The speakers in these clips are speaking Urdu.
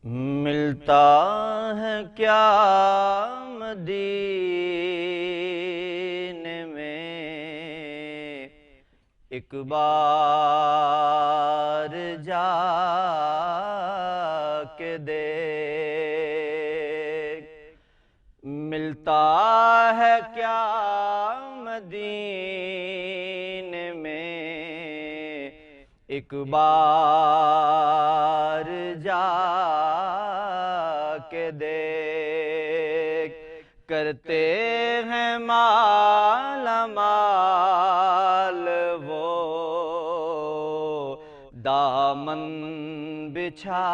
ملتا ہے کیا مدینے میں، ایک بار جا کے دیکھ۔ ملتا ہے کیا مدینے میں، ایک بار جا کے دیکھ۔ کرتے ہیں مالا مال وہ، دامن بچھا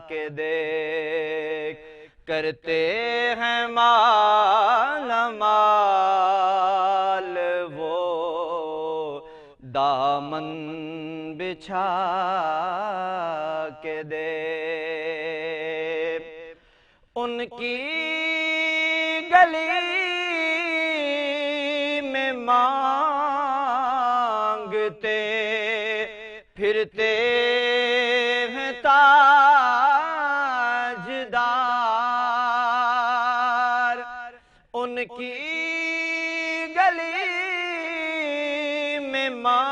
کے دیکھ۔ کرتے ہیں مالا مال وہ، دامن بچھا کے دیکھ۔ ان کی گلی میں مانگتے پھرتے ہیں تاجدار۔ ان کی گلی میں مانگتے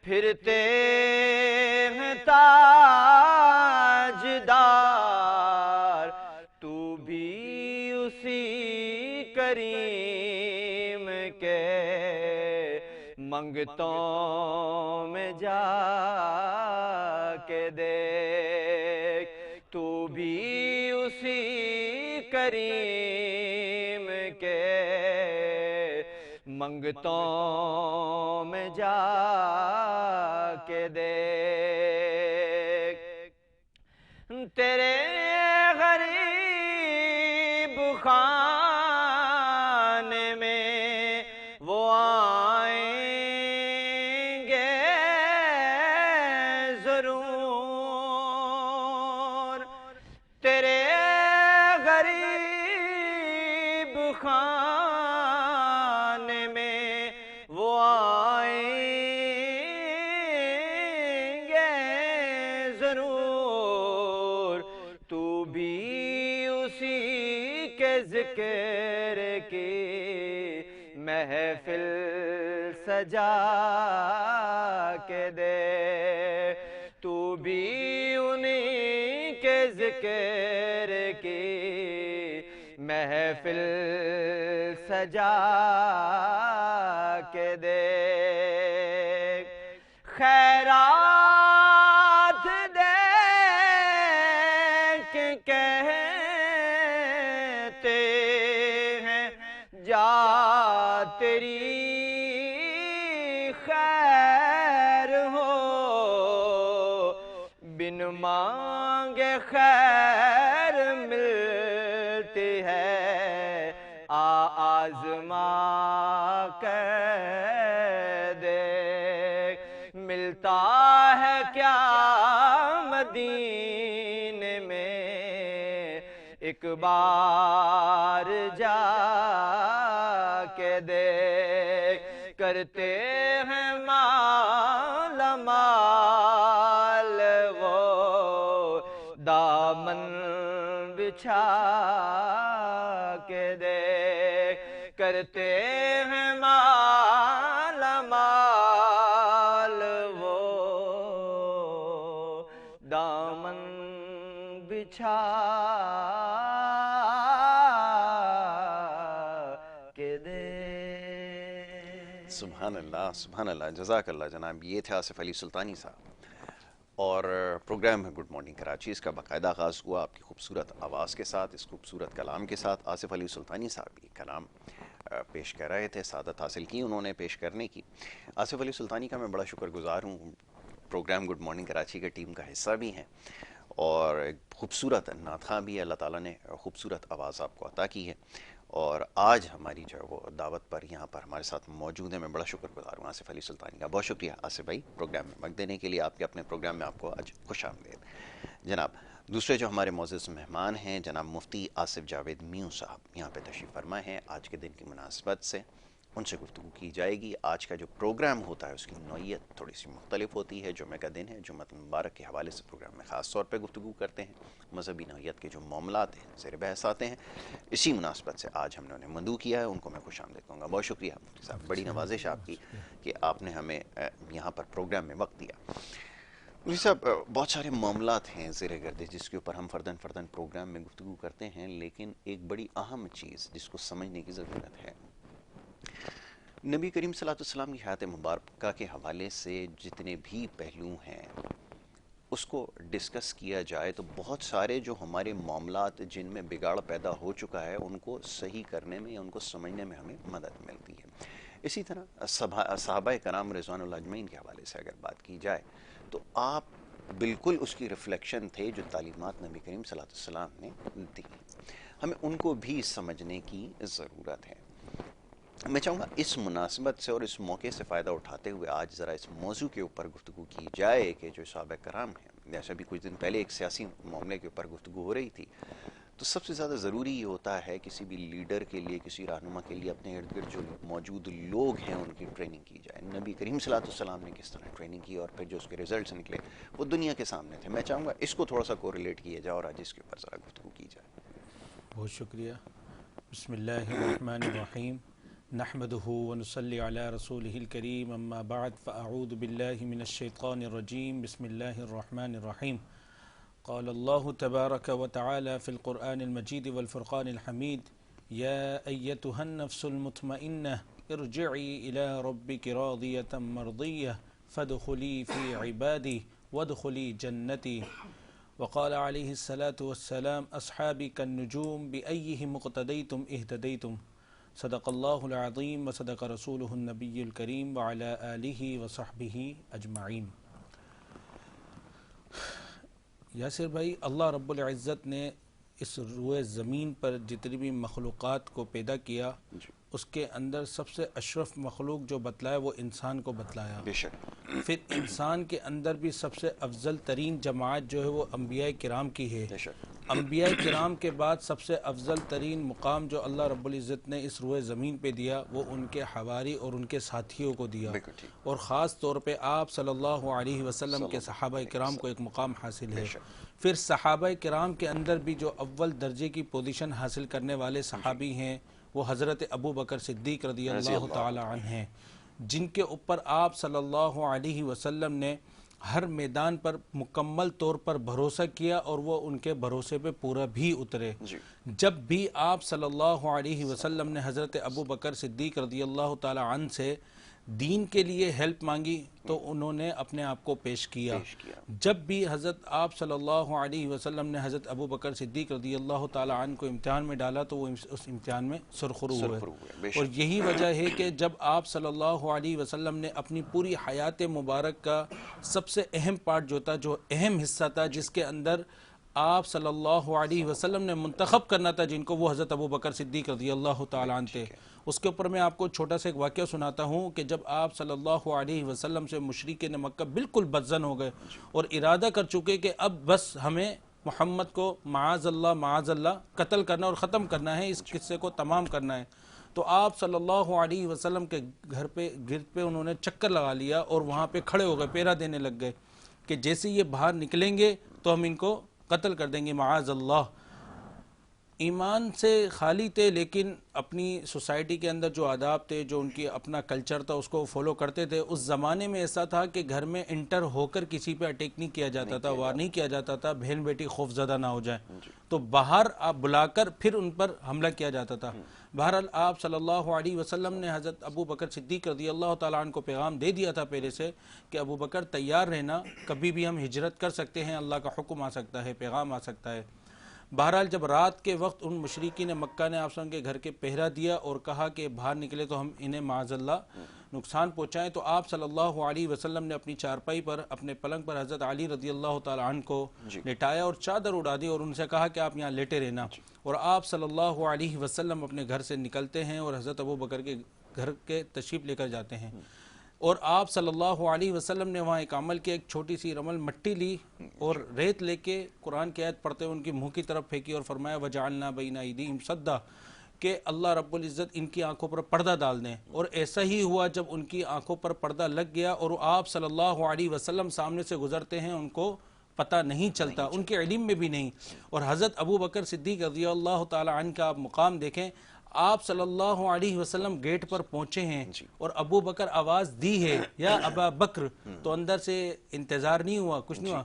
پھرتے ہیں تاجدار۔ تو بھی اسی کریم کے منگتوں میں جا کے دیکھ۔ تو بھی اسی کریم کے منگتوں میں جا کے دیکھ۔ تیرے غریب خانے میں وہ آئیں گے ضرور۔ تیرے غریب خانے میں وہ آئیں گے ضرور۔ تو بھی اسی کے ذکر کی محفل سجا کے دے۔ تو بھی انہی کے ذکر کی محفل سجا کے دے۔ خیرات دے کے کہتے ہیں جا تیری خیر ہو، بن مانگے خیر ملتی ہے، آزما کے دیکھ۔ ملتا ہے کیا مدینے میں، ایک بار جا کے دیکھ۔ کرتے ہیں مالا مال وہ، دامن بچھا کے دیکھ۔ کرتے ہیں مالا مال وہ، دامن بچھا کے دیکھ۔ سبحان اللہ سبحان اللہ، جزاک اللہ جناب۔ یہ تھے آصف علی سلطانی صاحب، اور پروگرام ہے گڈ مارننگ کراچی، اس کا باقاعدہ آغاز ہوا آپ کی خوبصورت آواز کے ساتھ، اس خوبصورت کلام کے ساتھ۔ آصف علی سلطانی صاحب یہ کلام پیش کر رہے تھے، سعادت حاصل کی انہوں نے پیش کرنے کی۔ آصف علی سلطانی کا میں بڑا شکر گزار ہوں، پروگرام گڈ مارننگ کراچی کے ٹیم کا حصہ بھی ہیں، اور ایک خوبصورت نعت خواں بھی اللہ تعالیٰ نے خوبصورت آواز آپ کو عطا کی ہے۔ اور آج ہماری جو وہ دعوت پر یہاں پر ہمارے ساتھ موجود ہیں، میں بڑا شکر گزار ہوں آصف علی سلطانی کا۔ بہت شکریہ آصف بھائی پروگرام میں وقت دینے کے لیے، آپ کے اپنے پروگرام میں آپ کو آج خوش آمدید جناب۔ دوسرے جو ہمارے معزز مہمان ہیں جناب مفتی آصف جاوید میوں صاحب، یہاں پہ تشریف فرما ہیں آج کے دن کی مناسبت سے، ان سے گفتگو کی جائے گی۔ آج کا جو پروگرام ہوتا ہے اس کی نوعیت تھوڑی سی مختلف ہوتی ہے۔ جمعہ کا دن ہے، جمعۃ المبارک کے حوالے سے پروگرام میں خاص طور پہ گفتگو کرتے ہیں۔ مذہبی نوعیت کے جو معاملات ہیں زیر بحث آتے ہیں۔ اسی مناسبت سے آج ہم نے انہیں مدعو کیا ہے، ان کو میں خوش آمدید کہوں گا۔ بہت شکریہ مفتی صاحب، بڑی نوازش آپ کی کہ آپ نے ہمیں یہاں پر پروگرام میں وقت دیا۔ مفتی صاحب، بہت سارے معاملات ہیں زیر گردش جس کے اوپر ہم فرداً پروگرام میں گفتگو کرتے ہیں، لیکن ایک بڑی اہم چیز جس کو سمجھنے کی ضرورت ہے، نبی کریم صلی اللہ علیہ وسلم کی حیات مبارکہ کے حوالے سے جتنے بھی پہلو ہیں اس کو ڈسکس کیا جائے تو بہت سارے جو ہمارے معاملات جن میں بگاڑ پیدا ہو چکا ہے ان کو صحیح کرنے میں یا ان کو سمجھنے میں ہمیں مدد ملتی ہے۔ اسی طرح صحابہ کرام رضوان اللہ اجمعین کے حوالے سے اگر بات کی جائے تو آپ بالکل اس کی ریفلیکشن تھے جو تعلیمات نبی کریم صلی اللہ علیہ وسلم نے دی، ہمیں ان کو بھی سمجھنے کی ضرورت ہے۔ میں چاہوں گا اس مناسبت سے اور اس موقع سے فائدہ اٹھاتے ہوئے آج ذرا اس موضوع کے اوپر گفتگو کی جائے کہ جو صحابہ کرام ہیں، جیسے بھی کچھ دن پہلے ایک سیاسی معاملے کے اوپر گفتگو ہو رہی تھی، تو سب سے زیادہ ضروری یہ ہوتا ہے کسی بھی لیڈر کے لیے، کسی رہنما کے لیے اپنے ارد گرد جو موجود لوگ ہیں ان کی ٹریننگ کی جائے۔ نبی کریم صلی اللہ علیہ وسلم نے کس طرح ٹریننگ کی اور پھر جو اس کے ریزلٹس نکلے وہ دنیا کے سامنے تھے۔ میں چاہوں گا اس کو تھوڑا سا کوریلیٹ کیا جائے اور آج اس کے اوپر ذرا گفتگو کی جائے۔ بہت شکریہ۔ بسم اللہ الرحمن الرحیم، نحمده ونصلی علی رسولہ الکریم، اما بعد فاعوذ باللہ من الشیطان الرجیم، بسم اللہ الرحمن الرحیم۔ قال اللہ تبارک وتعالی فی القرآن المجید والفرقان الحمید، یا ایتها النفس المطمئنہ ارجعی الی ربک راضیة مرضیہ فادخلی فی عبادی وادخلی جنتی۔ وقال علیہ الصلاة والسلام اصحابی کالنجوم بأیہم اقتدیتم اہتدیتم۔ صدق اللہ العظیم وصدق رسولہ النبی الکریم وعلی آلہ وصحبہ اجمعین۔ یاسر بھائی، اللہ رب العزت نے اس روئے زمین پر جتنی بھی مخلوقات کو پیدا کیا اس کے اندر سب سے اشرف مخلوق جو بتلایا وہ انسان کو بتلایا۔ بے شک۔ پھر انسان کے اندر بھی سب سے افضل ترین جماعت جو ہے وہ انبیاء کرام کی ہے۔ بے شک۔ انبیاء کرام کے بعد سب سے افضل ترین مقام جو اللہ رب العزت نے اس روئے زمین پہ دیا وہ ان کے حواری اور ان کے ساتھیوں کو دیا، اور خاص طور پہ آپ صلی اللہ علیہ وسلم کے صحابہ کرام کو ایک مقام حاصل ہے۔ پھر صحابہ کرام کے اندر بھی جو اول درجے کی پوزیشن حاصل کرنے والے صحابی ہیں وہ حضرت ابو بکر صدیق رضی اللہ تعالی عنہ ہیں، جن کے اوپر آپ صلی اللہ علیہ وسلم نے ہر میدان پر مکمل طور پر بھروسہ کیا اور وہ ان کے بھروسے پہ پورا بھی اترے۔ جب بھی آپ صلی اللہ علیہ وسلم نے حضرت ابو بکر صدیق رضی اللہ تعالی عنہ سے دین کے لیے ہیلپ مانگی تو انہوں نے اپنے آپ کو پیش کیا۔ جب بھی حضرت آپ صلی اللہ علیہ وسلم نے حضرت ابو بکر صدیق رضی اللہ تعالی عنہ کو امتحان میں ڈالا تو وہ اس امتحان میں سرخرو ہوئے، اور یہی وجہ ہے کہ جب آپ صلی اللہ علیہ وسلم نے اپنی پوری حیات مبارک کا سب سے اہم پارٹ جو تھا، جو اہم حصہ تھا جس کے اندر آپ صلی اللہ علیہ وسلم نے منتخب کرنا تھا جن کو، وہ حضرت ابو بکر صدیق رضی اللہ تعالی عنہ تھے۔ اس کے اوپر میں آپ کو چھوٹا سا ایک واقعہ سناتا ہوں کہ جب آپ صلی اللہ علیہ وسلم سے مشرکین مکہ بالکل بدظن ہو گئے اور ارادہ کر چکے کہ اب بس ہمیں محمد کو معاذ اللہ قتل کرنا اور ختم کرنا ہے، اس قصے کو تمام کرنا ہے، تو آپ صلی اللہ علیہ وسلم کے گھر پہ گرد پہ انہوں نے چکر لگا لیا اور وہاں پہ کھڑے ہو گئے، پیرا دینے لگ گئے کہ جیسے یہ باہر نکلیں گے تو ہم ان کو قتل کر دیں گے معاذ اللہ۔ ایمان سے خالی تھے لیکن اپنی سوسائٹی کے اندر جو آداب تھے، جو ان کی اپنا کلچر تھا اس کو فالو کرتے تھے۔ اس زمانے میں ایسا تھا کہ گھر میں انٹر ہو کر کسی پہ اٹیک نہیں کیا جاتا تھا، وار نہیں کیا جاتا تھا، بہن بیٹی خوف زدہ نہ ہو جائیں، تو باہر آپ بلا کر پھر ان پر حملہ کیا جاتا تھا۔ بہرحال آپ صلی اللہ علیہ وسلم نے حضرت ابو بکر صدیق رضی اللہ تعالیٰ عنہ کو پیغام دے دیا تھا پہلے سے کہ ابو بکر تیار رہنا، کبھی بھی ہم ہجرت کر سکتے ہیں، اللہ کا حکم آ سکتا ہے، پیغام آ سکتا ہے۔ بہرحال جب رات کے وقت ان مشرکین مکہ نے آپ صلی اللہ علیہ وسلم کے گھر کے پہرا دیا اور کہا کہ باہر نکلے تو ہم انہیں معاذ اللہ نقصان پہنچائیں، تو آپ صلی اللہ علیہ وسلم نے اپنی چارپائی پر، اپنے پلنگ پر حضرت علی رضی اللہ تعالی عنہ کو لٹایا اور چادر اڑا دی اور ان سے کہا کہ آپ یہاں لیٹے رہنا، اور آپ صلی اللہ علیہ وسلم اپنے گھر سے نکلتے ہیں اور حضرت ابو بکر کے گھر کے تشریف لے کر جاتے ہیں، اور آپ صلی اللہ علیہ وسلم نے وہاں ایک عمل کیا، ایک چھوٹی سی رمل مٹی لی اور ریت لے کے قرآن کی آیت پڑھتے ہوئے ان کی منہ کی طرف پھینکی اور فرمایا وَجَعَلْنَا بَيْنَ أَيْدِيهِمْ سَدًّا، کہ اللہ رب العزت ان کی آنکھوں پر پردہ ڈال دیں، اور ایسا ہی ہوا جب ان کی آنکھوں پر پردہ لگ گیا اور آپ صلی اللہ علیہ وسلم سامنے سے گزرتے ہیں، ان کو پتہ نہیں چلتا، ان کے علم میں بھی نہیں۔ اور حضرت ابو بکر صدیق رضی اللہ تعالی عنہ کا آپ مقام دیکھیں، آپ صلی اللہ علیہ وسلم گیٹ پر پہنچے ہیں اور ابو بکر آواز دی ہے یا ابا بکر، تو اندر سے انتظار نہیں ہوا، کچھ نہیں ہوا،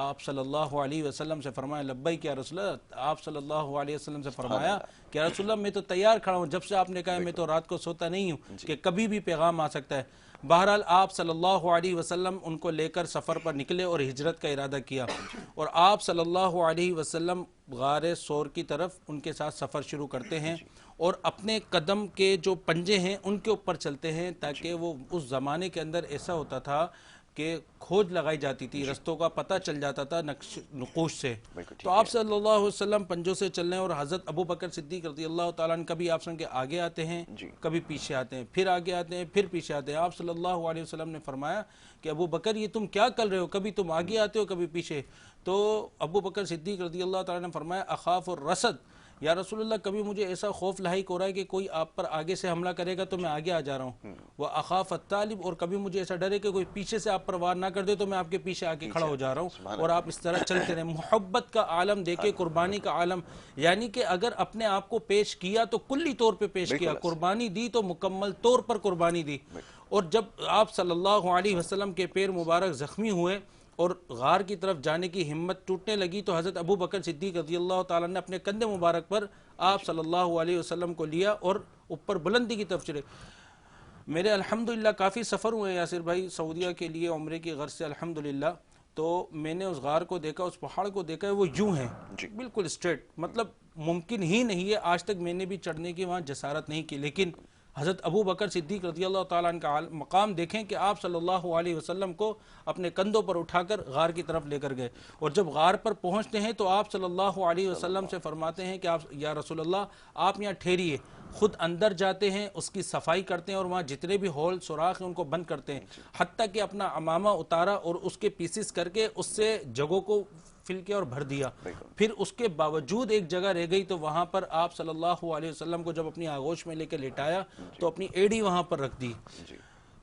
آپ صلی اللہ علیہ وسلم سے فرمایا لبیک یا رسول اللہ، آپ صلی اللہ علیہ وسلم سے فرمایا کہ یا رسول اللہ میں تو تیار کھڑا ہوں، جب سے آپ نے کہا میں تو رات کو سوتا نہیں ہوں کہ کبھی بھی پیغام آ سکتا ہے۔ بہرحال آپ صلی اللہ علیہ وسلم ان کو لے کر سفر پر نکلے اور ہجرت کا ارادہ کیا، اور آپ صلی اللہ علیہ وسلم غار سور کی طرف ان کے ساتھ سفر شروع کرتے ہیں، اور اپنے قدم کے جو پنجے ہیں ان کے اوپر چلتے ہیں، تاکہ وہ اس زمانے کے اندر ایسا ہوتا تھا کہ کھوج لگائی جاتی تھی، رستوں کا پتہ چل جاتا تھا نقوش سے۔ تو آپ صلی اللہ علیہ وسلم پنجوں سے چل رہے ہیں، اور حضرت ابو بکر صدیق رضی اللہ تعالیٰ عنہ کبھی آپ کے آگے آتے ہیں، کبھی پیچھے آتے ہیں، پھر آگے آتے ہیں، پھر پیچھے آتے ہیں۔ آپ صلی اللہ علیہ وسلم نے فرمایا کہ ابو بکر یہ تم کیا کر رہے ہو، کبھی تم آگے آتے ہو کبھی پیچھے۔ تو ابو بکر صدیق رضی اللہ تعالیٰ نے فرمایا اخاف الرصد، یا رسول اللہ کبھی مجھے ایسا خوف لاحق ہو رہا ہے کہ کوئی آپ پر آگے سے حملہ کرے گا تو میں آگے آ جا رہا ہوں، وہ اخاف الطالب، اور کبھی مجھے ایسا ڈر ہے کہ کوئی پیچھے سے آپ پر وار نہ کر دے تو میں آپ کے پیچھے آ کے کھڑا ہو جا رہا ہوں، اور آپ اس طرح چلتے رہیں۔ محبت کا عالم دیکھے، قربانی کا عالم، یعنی کہ اگر اپنے آپ کو پیش کیا تو کلی طور پہ پیش کیا، قربانی دی تو مکمل طور پر قربانی دی۔ اور جب آپ صلی اللہ علیہ وسلم کے پیر مبارک زخمی ہوئے اور غار کی طرف جانے کی ہمت ٹوٹنے لگی، تو حضرت ابو بکر صدیق رضی اللہ تعالیٰ نے اپنے کندھے مبارک پر آپ صلی اللہ علیہ وسلم کو لیا اور اوپر بلندی کی طرف چلے۔ میرے الحمدللہ کافی سفر ہوئے یاسر بھائی سعودیہ کے لیے عمرے کی غرض سے الحمدللہ، تو میں نے اس غار کو دیکھا، اس پہاڑ کو دیکھا ہے، وہ یوں ہے بالکل اسٹریٹ، مطلب ممکن ہی نہیں ہے، آج تک میں نے بھی چڑھنے کی وہاں جسارت نہیں کی، لیکن حضرت ابو بکر صدیق رضی اللہ تعالیٰ عنہ کا مقام دیکھیں کہ آپ صلی اللہ علیہ وسلم کو اپنے کندھوں پر اٹھا کر غار کی طرف لے کر گئے، اور جب غار پر پہنچتے ہیں تو آپ صلی اللہ علیہ وسلم سے فرماتے ہیں کہ آپ یا رسول اللہ آپ یہاں ٹھہریے، خود اندر جاتے ہیں، اس کی صفائی کرتے ہیں، اور وہاں جتنے بھی ہول سوراخ ہیں ان کو بند کرتے ہیں، حتیٰ کہ اپنا عمامہ اتارا اور اس کے پیسز کر کے اس سے جگہوں کو فل کیا اور بھر دیا۔ پھر اس کے باوجود ایک جگہ رہ گئی، تو وہاں پر آپ صلی اللہ علیہ وسلم کو جب اپنی آغوش میں لے کے لٹایا تو اپنی ایڑی وہاں پر رکھ دی،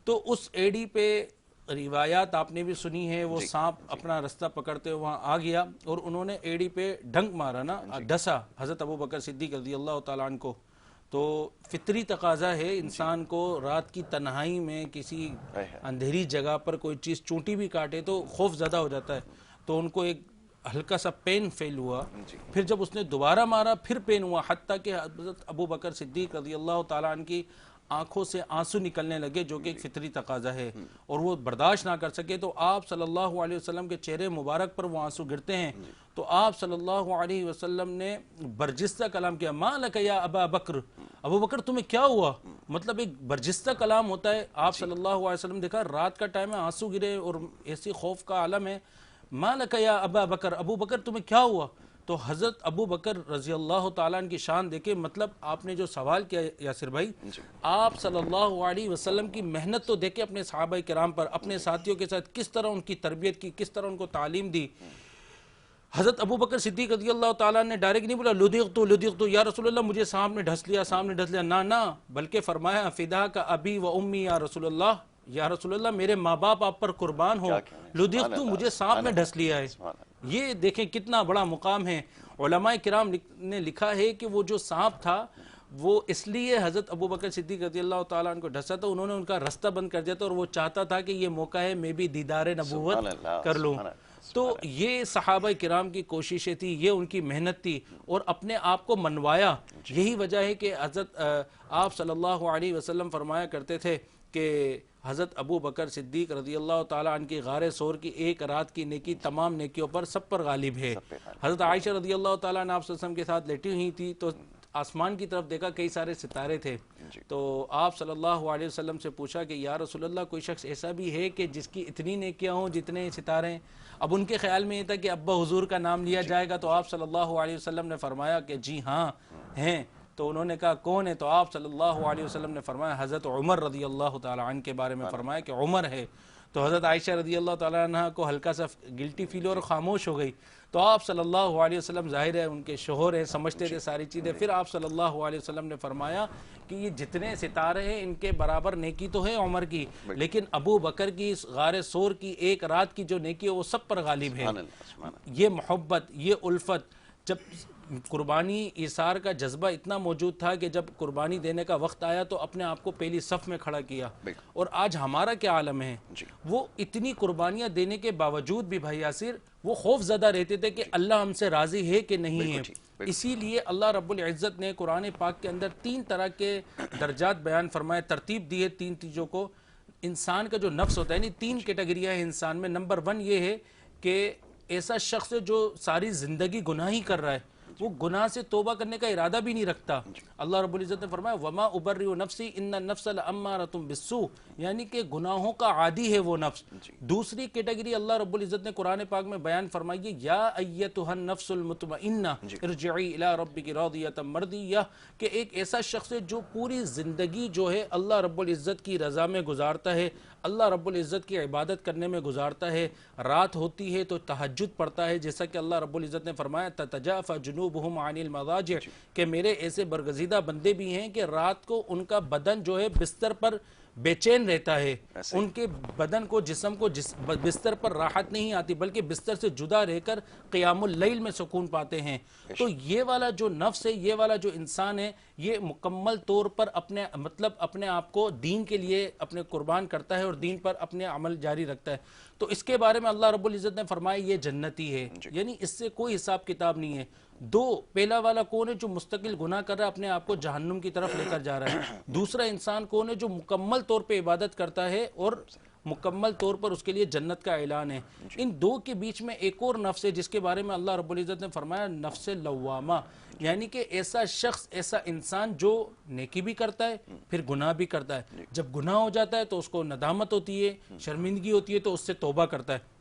تو اس ایڑی پہ روایات آپ نے بھی سنی ہے، وہ سانپ اپنا رستہ پکڑتے وہاں آ گیا اور انہوں نے ایڑی پہ ڈنک مارا نا، ڈسا حضرت ابو بکر صدیق رضی اللہ تعالیٰ عنہ کو۔ تو فطری تقاضا ہے انسان کو رات کی تنہائی میں کسی اندھیری جگہ پر کوئی چیز چونٹی بھی کاٹے تو خوف زدہ ہو جاتا ہے، تو ان کو ایک ہلکا سا پین فیل ہوا، پھر جب اس نے دوبارہ مارا پھر پین ہوا، حتیٰ کہ حضرت ابو بکر صدیق رضی اللہ تعالیٰ عنہ کی آنکھوں سے آنسو نکلنے لگے، جو کہ ایک فطری تقاضا ہے، اور وہ برداشت نہ کر سکے، تو آپ صلی اللہ علیہ وسلم کے چہرے مبارک پر وہ آنسو گرتے ہیں، تو آپ صلی اللہ علیہ وسلم نے برجستہ کلام کیا، ما لک یا ابا بکر، ابو بکر تمہیں کیا ہوا؟ مطلب ایک برجستہ کلام ہوتا ہے۔ آپ صلی اللہ علیہ وسلم دیکھا رات کا ٹائم ہے، آنسو گرے اور ایسی خوف کا عالم ہے، ما لک یا ابا بکر، ابو بکر تمہیں کیا ہوا؟ تو حضرت ابو بکر رضی اللہ تعالیٰ عنہ کی شان دیکھیں، مطلب آپ نے جو سوال کیا یاسر بھائی، آپ صلی اللہ علیہ وسلم کی محنت تو دیکھیں اپنے صحابہ کرام پر، اپنے ساتھیوں کے ساتھ کس طرح ان کی تربیت کی، کس طرح ان کو تعلیم دی۔ حضرت ابو بکر صدیق رضی اللہ تعالیٰ نے ڈائریکٹ نہیں بولا لدغت یا رسول اللہ مجھے سانپ نے ڈھس لیا، نہ، بلکہ فرمایا فدا کا ابی و امی یا رسول اللہ، یا رسول اللہ میرے ماں باپ آپ پر قربان ہو، لدغت مجھے سانپ نے ڈھس لیا ہے۔ یہ دیکھیں کتنا بڑا مقام ہے۔ علماء کرام نے لکھا ہے کہ وہ جو سانپ تھا وہ اس لیے حضرت ابو بکر صدیق رضی اللہ تعالیٰ عنہ کو ڈھسا تھا، انہوں نے ان کا رستہ بند کر دیا تھا، اور وہ چاہتا تھا کہ یہ موقع ہے میں بھی دیدار نبوت کر لوں۔ تو یہ صحابہ کرام کی کوششیں تھی، یہ ان کی محنت تھی، اور اپنے آپ کو منوایا۔ یہی وجہ ہے کہ حضرت آپ صلی اللہ علیہ وسلم فرمایا کرتے تھے کہ حضرت ابو بکر صدیق رضی اللہ تعالیٰ عنہ کی غار سور کی ایک رات کی نیکی تمام نیکیوں پر سب پر غالب ہے۔ حضرت عائشہ رضی اللہ تعالیٰ عنہ آپ صلی اللہ علیہ وسلم کے ساتھ لیٹی ہوئی تھی، تو آسمان کی طرف دیکھا کئی سارے ستارے تھے، تو آپ صلی اللہ علیہ وسلم سے پوچھا کہ یا رسول اللہ کوئی شخص ایسا بھی ہے کہ جس کی اتنی نیکیاں ہوں جتنے ستارے ہیں؟ اب ان کے خیال میں یہ تھا کہ ابا حضور کا نام لیا جائے گا، تو آپ صلی اللہ علیہ وسلم نے فرمایا کہ جی ہاں ہیں۔ تو انہوں نے کہا کون ہے؟ تو آپ صلی اللہ علیہ وسلم نے فرمایا حضرت عمر رضی اللہ تعالی عنہ کے بارے میں فرمایا کہ عمر ہے۔ تو حضرت عائشہ رضی اللہ تعالیٰ عنہ کو ہلکا سا گلٹی فیل اور خاموش ہو گئی. تو آپ صلی اللہ علیہ وسلم ظاہر ہے ان کے شوہر ہیں, سمجھتے تھے ساری چیزیں. پھر آپ صلی اللہ علیہ وسلم نے فرمایا کہ یہ جتنے ستارے ہیں ان کے برابر نیکی تو ہے عمر کی, لیکن ابو بکر کی غار ثور کی ایک رات کی جو نیکی ہے وہ سب پر غالب ہے. یہ محبت, یہ الفت, جب قربانی ایثار کا جذبہ اتنا موجود تھا کہ جب قربانی دینے کا وقت آیا تو اپنے آپ کو پہلی صف میں کھڑا کیا. اور آج ہمارا کیا عالم ہے, وہ اتنی قربانیاں دینے کے باوجود بھی بھائی یاسر وہ خوف زدہ رہتے تھے کہ اللہ ہم سے راضی ہے کہ نہیں ہے. اسی لیے اللہ رب العزت نے قرآن پاک کے اندر 3 طرح کے درجات بیان فرمائے, ترتیب دی ہے 3 چیزوں کو. انسان کا جو نفس ہوتا ہے, یعنی 3 کیٹیگریاں ہیں انسان میں. نمبر 1 یہ ہے کہ ایسا شخص جو ساری زندگی گناہ ہی کر رہا ہے, وہ گناہ سے توبہ کرنے کا ارادہ بھی نہیں رکھتا. اللہ رب العزت نے فرمایا وما ابرئ نفسی ان النفس لامارۃ بالسوء, یعنی کہ گناہوں کا عادی ہے وہ نفس. دوسری کیٹیگری اللہ رب العزت نے قرآن پاک میں بیان فرمائی ہے یا ایتھا النفس المطمئنہ ارجعی الی ربک راضیۃ مرضیہ, کہ ایک ایسا شخص ہے جو پوری زندگی جو ہے اللہ رب العزت کی رضا میں گزارتا ہے, اللہ رب العزت کی عبادت کرنے میں گزارتا ہے. رات ہوتی ہے تو تہجد پڑھتا ہے, جیسا کہ اللہ رب العزت نے فرمایا تتجافى جنوبهم عن المضاجع, کہ میرے ایسے برگزیدہ بندے بھی ہیں کہ رات کو ان کا بدن جو ہے بستر پر بے چین رہتا ہے, ان کے بدن کو جسم کو بستر پر راحت نہیں آتی بلکہ بستر سے جدا رہ کر قیام اللیل میں سکون پاتے ہیں. تو یہ والا جو نفس ہے, یہ والا جو انسان ہے, یہ مکمل طور پر اپنے آپ کو دین کے لیے اپنے قربان کرتا ہے اور دین پر اپنے عمل جاری رکھتا ہے. تو اس کے بارے میں اللہ رب العزت نے فرمایا یہ جنتی ہے, یعنی اس سے کوئی حساب کتاب نہیں ہے. 2, پہلا والا کون ہے جو مستقل گناہ کر رہا ہے, اپنے آپ کو جہنم کی طرف لے کر جا رہا ہے. دوسرا انسان کون ہے جو مکمل طور پہ عبادت کرتا ہے اور مکمل طور پر اس کے لیے جنت کا اعلان ہے. ان 2 کے بیچ میں ایک اور نفس ہے جس کے بارے میں اللہ رب العزت نے فرمایا نفس لوامہ, یعنی کہ ایسا شخص, ایسا انسان جو نیکی بھی کرتا ہے پھر گناہ بھی کرتا ہے. جب گناہ ہو جاتا ہے تو اس کو ندامت ہوتی ہے, شرمندگی ہوتی ہے, تو اس سے توبہ کرتا ہے.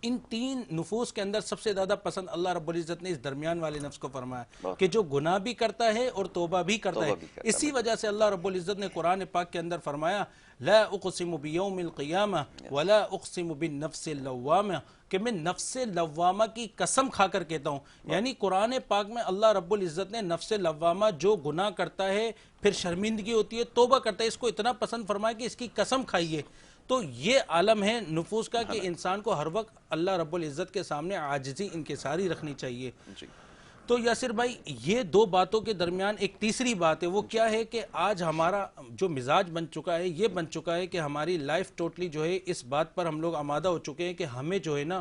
ان 3 نفوس کے اندر سب سے زیادہ پسند اللہ رب العزت نے اس درمیان والے نفس کو فرمایا کہ جو گناہ بھی کرتا ہے اور توبہ بھی کرتا ہے. اسی وجہ سے اللہ رب العزت نے قرآن پاک کے اندر فرمایا لا اقسم بیوم القیامہ ولا اقسم بالنفس اللوامہ, کہ میں نفس لوامہ کی قسم کھا کر کہتا ہوں. یعنی قرآن پاک میں اللہ رب العزت نے نفس لوامہ جو گناہ کرتا ہے پھر شرمندگی ہوتی ہے, توبہ کرتا ہے, اس کو اتنا پسند فرمایا کہ اس کی قسم کھائیے. تو یہ عالم ہے نفوس کا کہ انسان کو ہر وقت اللہ رب العزت کے سامنے عاجزی انکساری رکھنی چاہیے. تو یاسر بھائی یہ 2 باتوں کے درمیان ایک تیسری بات ہے, وہ کیا ہے کہ آج ہمارا جو مزاج بن چکا ہے, یہ بن چکا ہے کہ ہماری لائف ٹوٹلی جو ہے اس بات پر ہم لوگ آمادہ ہو چکے ہیں کہ ہمیں جو ہے نا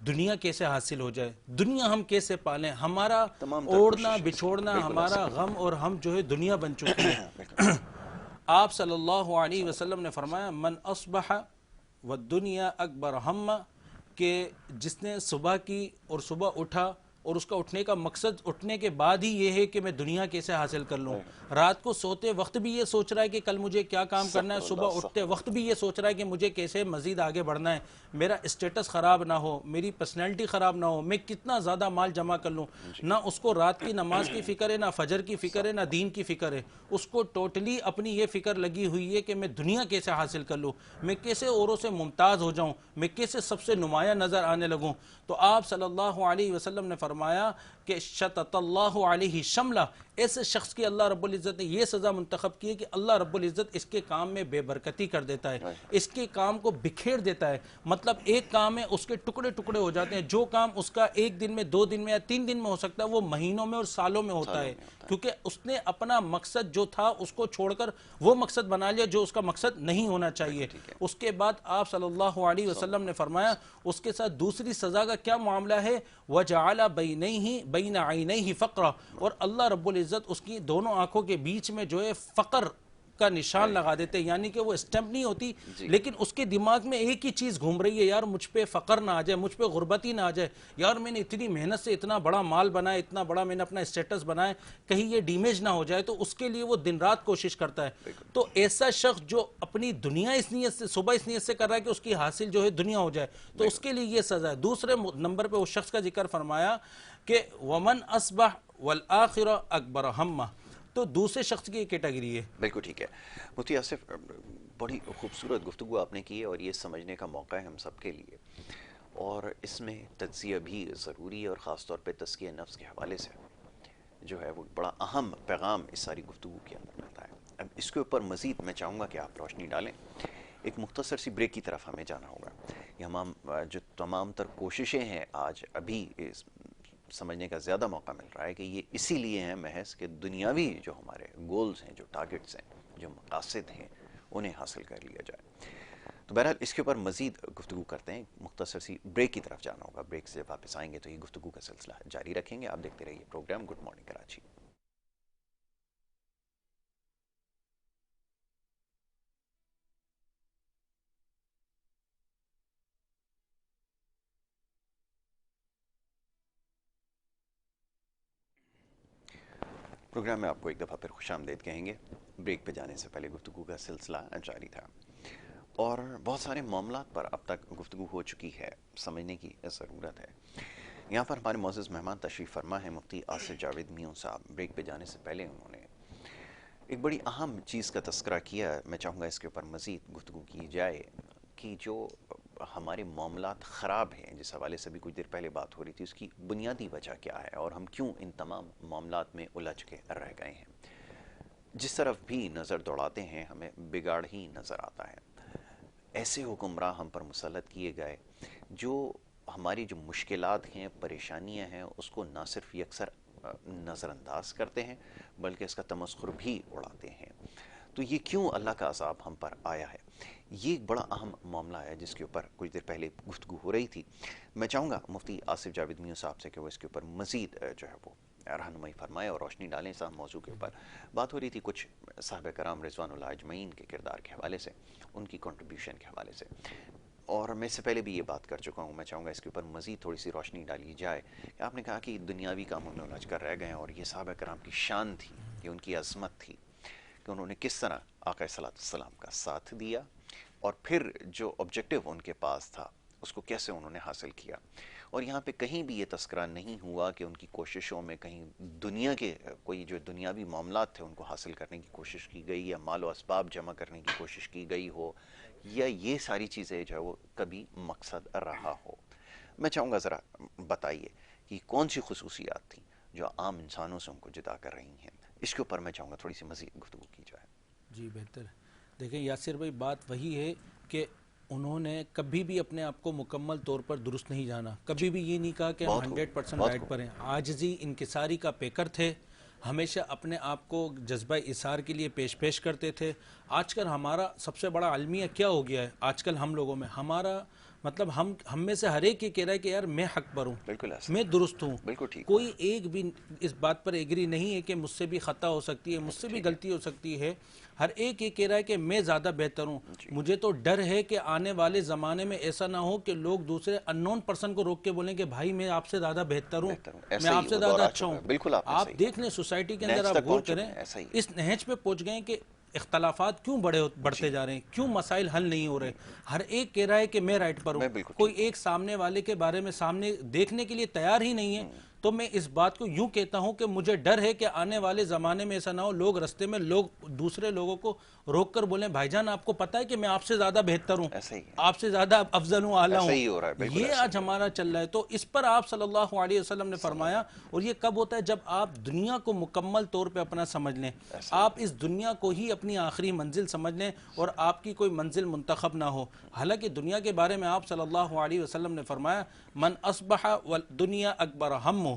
دنیا کیسے حاصل ہو جائے, دنیا ہم کیسے پالیں, ہمارا اوڑھنا بچھوڑنا ہمارا غم, اور ہم جو ہے دنیا بن چکے ہیں. آپ صلی اللہ علیہ وسلم نے فرمایا من اصبح والدنیا اکبر ہم, کہ جس نے صبح کی اور صبح اٹھا اور اس کا اٹھنے کا مقصد اٹھنے کے بعد ہی یہ ہے کہ میں دنیا کیسے حاصل کر لوں, رات کو سوتے وقت بھی یہ سوچ رہا ہے کہ کل مجھے کیا کام کرنا ہے, صبح اٹھتے وقت بھی یہ سوچ رہا ہے کہ مجھے کیسے مزید آگے بڑھنا ہے, میرا اسٹیٹس خراب نہ ہو, میری پرسنالٹی خراب نہ ہو, میں کتنا زیادہ مال جمع کر لوں. نہ اس کو رات کی نماز کی فکر ہے, نہ فجر کی فکر ہے, نہ دین کی فکر ہے, اس کو ٹوٹلی اپنی یہ فکر لگی ہوئی ہے کہ میں دنیا کیسے حاصل کر لوں, میں کیسے اوروں سے ممتاز ہو جاؤں, میں کیسے سب سے نمایاں نظر آنے لگوں. تو آپ صلی اللہ علیہ وسلم نے فرمایا کہ شتت اللہ علیہ شملہ, ایسے شخص کی اللہ رب العزت نے یہ سزا منتخب کی ہے کہ اللہ رب العزت اس کے کام میں بے برکتی کر دیتا ہے, اس کے کام کو بکھیر دیتا ہے. مطلب ایک کام ہے اس کے ٹکڑے ٹکڑے ہو جاتے ہیں, جو کام اس کا 1 دن میں 2 دن میں یا 3 دن میں ہو سکتا ہے وہ مہینوں میں اور سالوں میں ہوتا ہے, کیونکہ اس نے اپنا مقصد جو تھا اس کو چھوڑ کر وہ مقصد بنا لیا جو اس کا مقصد نہیں ہونا چاہیے. اس کے بعد آپ صلی اللہ علیہ وسلم نے فرمایا اس کے ساتھ دوسری سزا کا کیا معاملہ ہے, وَجَعَلَ بَيْنَ عَيْنَيْهِ فَقْرًا, اور اللہ رب العزت اس کی دونوں آنکھوں کے بیچ میں جو ہے فقر کا نشان لگا دیتے ہیں, یعنی کہ وہ اسٹمپ نہیں ہوتی لیکن اس کے دماغ میں ایک ہی چیز گھوم رہی ہے, یار مجھ پہ فقر نہ آ جائے, مجھ پہ غربت ہی نہ آ جائے, یار میں نے اتنی محنت سے اتنا بڑا مال بنایا, اتنا بڑا میں نے اپنا اسٹیٹس بنایا, کہیں یہ ڈیمیج نہ ہو جائے, تو اس کے لیے وہ دن رات کوشش کرتا ہے. تو ایسا شخص جو اپنی دنیا اس نیت سے صبح اس نیت سے کر رہا ہے کہ اس کی حاصل جو ہے دنیا ہو جائے, تو اس کے لیے یہ سزا ہے. دوسرے نمبر پہ اس شخص کا ذکر فرمایا کہ ومن اصبح والآخرہ اکبر ہمہ, تو دوسرے شخص کی کیٹیگری ہے. بالکل ٹھیک ہے مفتی آصف, بڑی خوبصورت گفتگو آپ نے کی ہے اور یہ سمجھنے کا موقع ہے ہم سب کے لیے، اور اس میں تجزیہ بھی ضروری ہے، اور خاص طور پہ تزکیہ نفس کے حوالے سے جو ہے وہ بڑا اہم پیغام اس ساری گفتگو کے اندر ملتا ہے۔ اب اس کے اوپر مزید میں چاہوں گا کہ آپ روشنی ڈالیں، ایک مختصر سی بریک کی طرف ہمیں جانا ہوگا۔ یہ جو تمام تر کوششیں ہیں آج ابھی سمجھنے کا زیادہ موقع مل رہا ہے کہ یہ اسی لیے ہیں محض کہ دنیاوی جو ہمارے گولز ہیں، جو ٹارگٹس ہیں، جو مقاصد ہیں، انہیں حاصل کر لیا جائے۔ تو بہرحال اس کے اوپر مزید گفتگو کرتے ہیں، مختصر سی بریک کی طرف جانا ہوگا۔ بریک سے واپس آئیں گے تو یہ گفتگو کا سلسلہ جاری رکھیں گے۔ آپ دیکھتے رہیے programme good morning Karachi. Programme میں آپ کو ایک دفعہ پھر خوش آمدید کہیں گے۔ بریک پہ جانے سے پہلے گفتگو کا سلسلہ جاری تھا اور بہت سارے معاملات پر اب تک گفتگو ہو چکی ہے، سمجھنے کی ضرورت ہے۔ یہاں پر ہمارے معزز مہمان تشریف فرما ہے مفتی آصف جاوید میوں صاحب۔ بریک پہ جانے سے پہلے انہوں نے ایک بڑی اہم چیز کا تذکرہ کیا، میں چاہوں گا اس کے اوپر مزید گفتگو کی جائے کہ جو ہمارے معاملات خراب ہیں، جس حوالے سے بھی کچھ دیر پہلے بات ہو رہی تھی، اس کی بنیادی وجہ کیا ہے اور ہم کیوں ان تمام معاملات میں الجھ کے رہ گئے ہیں۔ جس طرف بھی نظر دوڑاتے ہیں ہمیں بگاڑ ہی نظر آتا ہے۔ ایسے حکمراں ہم پر مسلط کیے گئے جو ہماری جو مشکلات ہیں، پریشانیاں ہیں، اس کو نہ صرف یکسر نظر انداز کرتے ہیں بلکہ اس کا تمسخر بھی اڑاتے ہیں۔ تو یہ کیوں اللہ کا عذاب ہم پر آیا ہے، یہ ایک بڑا اہم معاملہ ہے جس کے اوپر کچھ دیر پہلے گفتگو ہو رہی تھی۔ میں چاہوں گا مفتی آصف جاوید میوں صاحب سے کہ وہ اس کے اوپر مزید جو ہے وہ رہنمائی فرمائے اور روشنی ڈالیں۔ صاحب موضوع کے اوپر بات ہو رہی تھی کچھ صحابہ کرام رضوان اللہ اجمعین کے کردار کے حوالے سے، ان کی کنٹریبیوشن کے حوالے سے، اور میں اس سے پہلے بھی یہ بات کر چکا ہوں۔ میں چاہوں گا اس کے اوپر مزید تھوڑی سی روشنی ڈالی جائے کہ آپ نے کہا کہ دنیاوی کاموں میں الجھ کر رہ گئے اور یہ صحابہ کرام کی شان تھی، یہ ان کی عظمت تھی کہ انہوں نے کس طرح آقا صلی اللہ علیہ وسلم کا ساتھ دیا اور پھر جو آبجیکٹیو ان کے پاس تھا اس کو کیسے انہوں نے حاصل کیا۔ اور یہاں پہ کہیں بھی یہ تذکرہ نہیں ہوا کہ ان کی کوششوں میں کہیں دنیا کے کوئی جو دنیاوی معاملات تھے ان کو حاصل کرنے کی کوشش کی گئی، یا مال و اسباب جمع کرنے کی کوشش کی گئی ہو، یا یہ ساری چیزیں جو ہے وہ کبھی مقصد رہا ہو۔ میں چاہوں گا ذرا بتائیے کہ کون سی خصوصیات تھیں جو عام انسانوں سے ان کو جدا کر رہی ہیں، اس کے اوپر میں چاہوں گا تھوڑی سی مزید گفتگو کی جائے۔ جی بہتر ہے۔ دیکھیں یاسر بھائی، بات وہی ہے کہ انہوں نے کبھی بھی اپنے آپ کو مکمل طور پر درست نہیں جانا، کبھی بھی یہ نہیں کہا کہ ہم 100% رائٹ پر ہیں۔ عاجزی انکساری کا پیکر تھے، ہمیشہ اپنے آپ کو جذبہ اثار کے لیے پیش کرتے تھے۔ آج کل ہمارا سب سے بڑا المیہ کیا ہو گیا ہے آج کل ہم لوگوں میں، ہمارا مطلب ہم میں سے ہر ایک یہ کہہ رہا ہے کہ یار میں حق پر ہوں، میں درست ہوں، کوئی ایک بھی اس بات پر ایگری نہیں ہے کہ مجھ سے بھی خطا ہو سکتی ہے، مجھ سے بھی غلطی ہو سکتی ہے۔ ہر ایک یہ کہہ رہا ہے کہ میں زیادہ بہتر ہوں۔ مجھے تو ڈر ہے کہ آنے والے زمانے میں ایسا نہ ہو کہ لوگ دوسرے اننون پرسن کو روک کے بولیں کہ بھائی میں آپ سے زیادہ بہتر ہوں، میں آپ سے زیادہ اچھا ہوں۔ آپ دیکھ لیں سوسائٹی کے اندر، آپ غور کریں، اس نہج پہ پہنچ گئے کہ اختلافات کیوں بڑھتے جا رہے ہیں، کیوں مسائل حل نہیں ہو رہے۔ ہر ایک کہہ رہا ہے کہ میں رائٹ پر ہوں، کوئی ایک سامنے والے کے بارے میں سامنے دیکھنے کے لیے تیار ہی نہیں ہے۔ تو میں اس بات کو یوں کہتا ہوں کہ مجھے ڈر ہے کہ آنے والے زمانے میں ایسا نہ ہو لوگ رستے میں دوسرے لوگوں کو روک کر بولیں بھائی جان آپ کو پتہ ہے کہ میں آپ سے زیادہ بہتر ہوں، آپ سے زیادہ افضل ہوں، اعلیٰ ہوں۔ یہ آج ہمارا چل رہا ہے۔ تو اس پر آپ صلی اللہ علیہ وسلم نے فرمایا، اور یہ کب ہوتا ہے؟ جب آپ دنیا کو مکمل طور پہ اپنا سمجھ لیں، آپ اس دنیا کو ہی اپنی آخری منزل سمجھ لیں اور آپ کی کوئی منزل منتخب نہ ہو۔ حالانکہ دنیا کے بارے میں آپ صلی اللہ علیہ وسلم نے فرمایا من اصبح والدنیا اکبر ہمہ،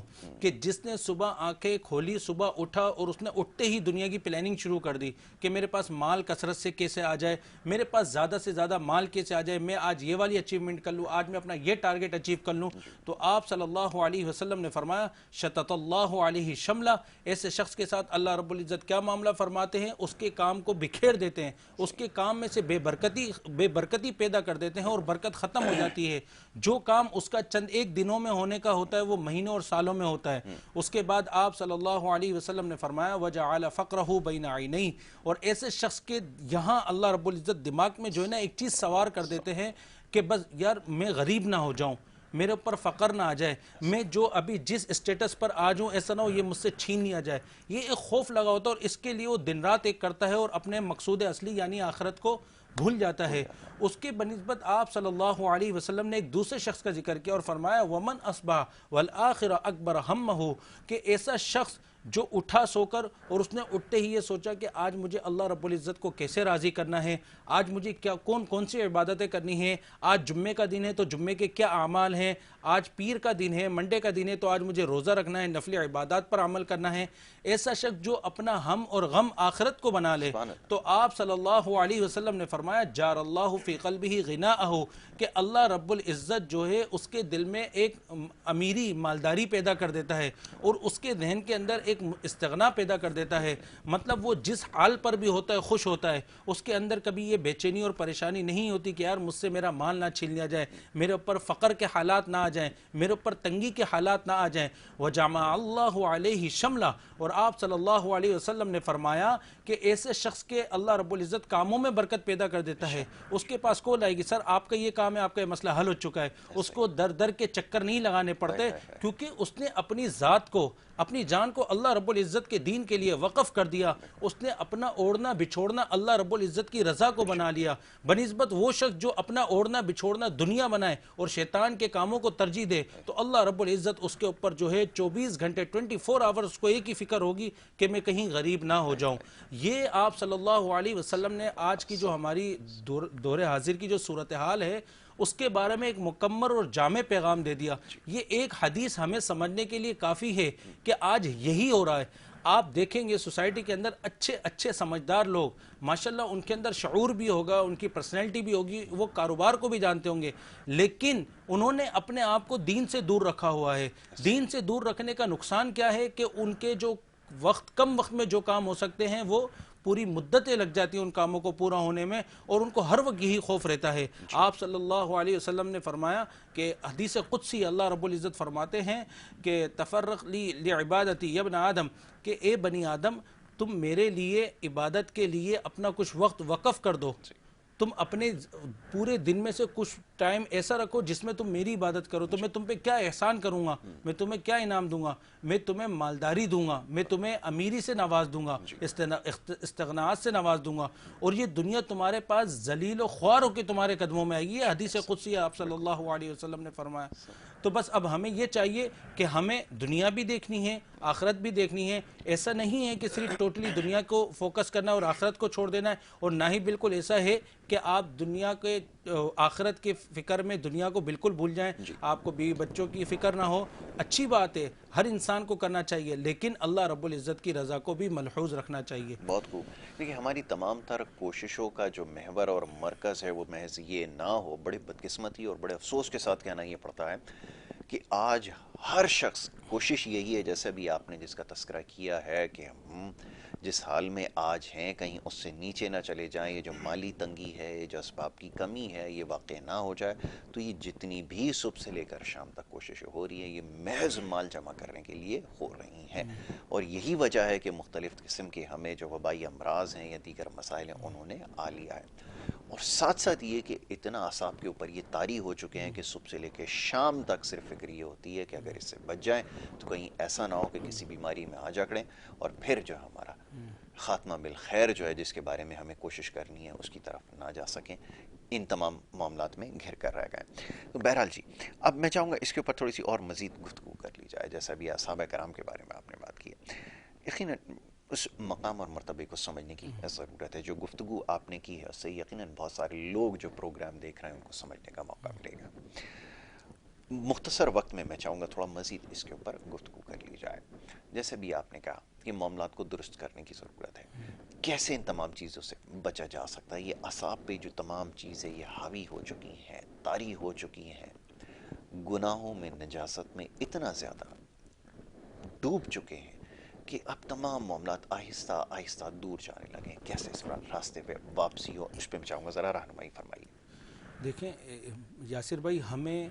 کہ جس نے صبح آنکھیں کھولی، صبح اٹھا اور اس نے اٹھتے ہی دنیا کی پلاننگ شروع کر دی کہ میرے پاس مال کثرت سے کیسے آ جائے، میرے پاس زیادہ سے زیادہ مال کیسے آ جائے، میں آج یہ والی اچیومنٹ کر لوں، آج میں اپنا یہ ٹارگٹ اچیو کر لوں، تو آپ صلی اللہ علیہ وسلم نے فرمایا شتت اللہ علیہ شملہ، ایسے شخص کے ساتھ اللہ رب العزت کیا معاملہ فرماتے ہیں؟ اس کے کام کو بکھیر دیتے ہیں، اس کے کام میں سے بے برکتی پیدا کر دیتے ہیں اور برکت ختم ہو جاتی ہے۔ جو کام اس کا چند ایک دنوں میں ہونے کا ہوتا ہے وہ مہینوں اور سالوں میں ہوتا ہے۔ اس کے بعد آپ صلی اللہ علیہ وسلم نے فرمایا وَجَعَلَ فَقْرَهُ بَيْنَ عَيْنَيْهِ، اور ایسے شخص کے یہاں اللہ رب العزت دماغ میں جو ہے نا ایک چیز سوار کر دیتے ہیں کہ بس یار میں غریب نہ ہو جاؤں، میرے اوپر فقر نہ آ جائے، میں جو ابھی جس اسٹیٹس پر آج ہوں ایسا نہ ہو یہ مجھ سے چھین لیا جائے۔ یہ ایک خوف لگا ہوتا ہے اور اس کے لیے وہ دن رات ایک کرتا ہے اور اپنے مقصود اصلی یعنی آخرت کو بھول جاتا ہے، اس کے بنسبت آپ صلی اللہ علیہ وسلم نے ایک دوسرے شخص کا ذکر کیا اور فرمایا ومن اصبح والآخرہ اکبر ہمہ، کہ ایسا شخص جو اٹھا سو کر اور اس نے اٹھتے ہی یہ سوچا کہ آج مجھے اللہ رب العزت کو کیسے راضی کرنا ہے، آج مجھے کیا کون سی عبادتیں کرنی ہیں، آج جمعے کا دن ہے تو جمعے کے کیا اعمال ہیں، آج پیر کا دن ہے، منڈے کا دن ہے تو آج مجھے روزہ رکھنا ہے، نفلی عبادات پر عمل کرنا ہے. ایسا شخص جو اپنا ہم اور غم آخرت کو بنا لے تو آپ صلی اللہ علیہ وسلم نے فرمایا جار اللہ فی قلبہ غناءہ، کہ اللہ رب العزت جو ہے اس کے دل میں ایک امیری مالداری پیدا کر دیتا ہے اور اس کے ذہن کے اندر ایک استغنا پیدا کر دیتا ہے. مطلب وہ جس حال پر بھی ہوتا ہے خوش ہوتا ہے، اس کے اندر کبھی یہ بے چینی اور پریشانی نہیں ہوتی کہ یار مجھ سے میرا مال نہ چھین لیا جائے، میرے اوپر فقر کے حالات نہ آ جائیں، میرے اوپر تنگی کے حالات نہ آ جائیں. وجمع اللہ علیہ شملہ، اور آپ صلی اللہ علیہ وسلم نے فرمایا کہ ایسے شخص کے اللہ رب العزت کاموں میں برکت پیدا کر دیتا ہے. اس کے پاس کال آئے گی سر آپ کا یہ کام ہے، آپ کا یہ مسئلہ حل ہو چکا ہے، اس کو در در کے چکر نہیں لگانے پڑتے، کیونکہ اس نے اپنی ذات کو، اپنی جان کو اللہ رب العزت کے دین کے لیے وقف کر دیا. اس نے اپنا اوڑھنا بچھوڑنا اللہ رب العزت کی رضا کو بنا لیا، بنسبت وہ شخص جو اپنا اوڑھنا بچھوڑنا دنیا بنائے اور شیطان کے کاموں کو ترجیح دے تو اللہ رب العزت اس کے اوپر جو ہے 24 گھنٹے 24 آورز اس کو ایک ہی فکر ہوگی کہ میں کہیں غریب نہ ہو جاؤں. یہ آپ صلی اللہ علیہ وسلم نے آج کی جو ہماری دور حاضر کی جو صورتحال ہے اس کے بارے میں ایک مکمل اور جامع پیغام دے دیا. یہ ایک حدیث ہمیں سمجھنے کے لیے کافی ہے کہ آج یہی ہو رہا ہے. آپ دیکھیں گے سوسائٹی کے اندر اچھے سمجھدار لوگ ماشاءاللہ، ان کے اندر شعور بھی ہوگا، ان کی پرسنالٹی بھی ہوگی، وہ کاروبار کو بھی جانتے ہوں گے، لیکن انہوں نے اپنے آپ کو دین سے دور رکھا ہوا ہے. دین سے دور رکھنے کا نقصان کیا ہے کہ ان کے جو کم وقت میں جو کام ہو سکتے ہیں وہ پوری مدتیں لگ جاتی ہیں ان کاموں کو پورا ہونے میں، اور ان کو ہر وقت یہی خوف رہتا ہے. آپ صلی اللہ علیہ وسلم نے فرمایا کہ حدیث قدسی اللہ رب العزت فرماتے ہیں کہ تفرق لی لعبادتی یا ابن آدم، کہ اے بنی آدم تم میرے لیے عبادت کے لیے اپنا کچھ وقت وقف کر دو، تم اپنے پورے دن میں سے کچھ ٹائم ایسا رکھو جس میں تم میری عبادت کرو. تو میں تم پہ کیا احسان کروں گا، میں تمہیں کیا انعام دوں گا، میں تمہیں مالداری دوں گا، میں تمہیں امیری سے نواز دوں گا، استغناءات سے نواز دوں گا، اور یہ دنیا تمہارے پاس ذلیل و خوار ہو کے تمہارے قدموں میں آئے گی. یہ حدیث قدسی آپ صلی اللہ علیہ وسلم نے فرمایا. تو بس اب ہمیں یہ چاہیے کہ ہمیں دنیا بھی دیکھنی ہے، آخرت بھی دیکھنی ہے. ایسا نہیں ہے کہ صرف ٹوٹلی دنیا کو فوکس کرنا اور آخرت کو چھوڑ دینا ہے، اور نہ ہی بالکل ایسا ہے کہ آپ دنیا کے آخرت کے فکر میں دنیا کو بالکل بھول جائیں. آپ کو بیوی بچوں کی فکر نہ ہو، اچھی بات ہے، ہر انسان کو کرنا چاہیے، لیکن اللہ رب العزت کی رضا کو بھی ملحوظ رکھنا چاہیے. بہت خوب. دیکھیے ہماری تمام تر کوششوں کا جو محور اور مرکز ہے وہ محض یہ نہ ہو. بڑی بدقسمتی اور بڑے افسوس کے ساتھ کہنا یہ پڑتا ہے کہ آج ہر شخص کوشش یہی ہے، جیسے بھی آپ نے جس کا تذکرہ کیا ہے، کہ ہم جس حال میں آج ہیں کہیں اس سے نیچے نہ چلے جائیں. یہ جو مالی تنگی ہے، یہ جو اسباب کی کمی ہے، یہ واقع نہ ہو جائے. تو یہ جتنی بھی صبح سے لے کر شام تک کوششیں ہو رہی ہیں یہ محض مال جمع کرنے کے لیے ہو رہی ہیں، اور یہی وجہ ہے کہ مختلف قسم کے ہمیں جو وبائی امراض ہیں یا دیگر مسائل ہیں انہوں نے آ لیا ہے. اور ساتھ ساتھ یہ کہ اتنا اعصاب کے اوپر یہ طاری ہو چکے ہیں کہ صبح سے لے کے شام تک صرف فکر یہ ہوتی ہے کہ اگر اس سے بچ جائیں تو کہیں ایسا نہ ہو کہ کسی بیماری میں آ جکڑیں اور پھر جو ہمارا خاتمہ بالخیر جو ہے جس کے بارے میں ہمیں کوشش کرنی ہے اس کی طرف نہ جا سکیں. ان تمام معاملات میں گھر کر رہ گئے. تو بہرحال جی، اب میں چاہوں گا اس کے اوپر تھوڑی سی اور مزید گفتگو کر لی جائے. جیسا بھی صحابہ کرام کے بارے میں آپ نے بات کی ہے، یقیناً اس مقام اور مرتبے کو سمجھنے کی ضرورت ہے. جو گفتگو آپ نے کی ہے اس سے یقیناً بہت سارے لوگ جو پروگرام دیکھ رہے ہیں ان کو سمجھنے کا موقع ملے گا. مختصر وقت میں چاہوں گا تھوڑا مزید اس کے اوپر گفتگو کر لی جائے. جیسے بھی آپ نے کہا یہ معاملات کو درست کرنے کی ضرورت ہے. کیسے ان تمام چیزوں سے بچا جا سکتا ہے؟ یہ اعصاب پہ جو تمام چیزیں یہ حاوی ہو چکی ہیں، طاری ہو چکی ہیں، گناہوں میں، نجاست میں اتنا زیادہ ڈوب چکے ہیں کہ اب تمام معاملات آہستہ آہستہ دور جانے لگے. کیسے اس راستے پہ واپسی ہو، اس پہ میں چاہوں گا ذرا رہنمائی فرمائیے. دیکھیں یاسر بھائی، ہمیں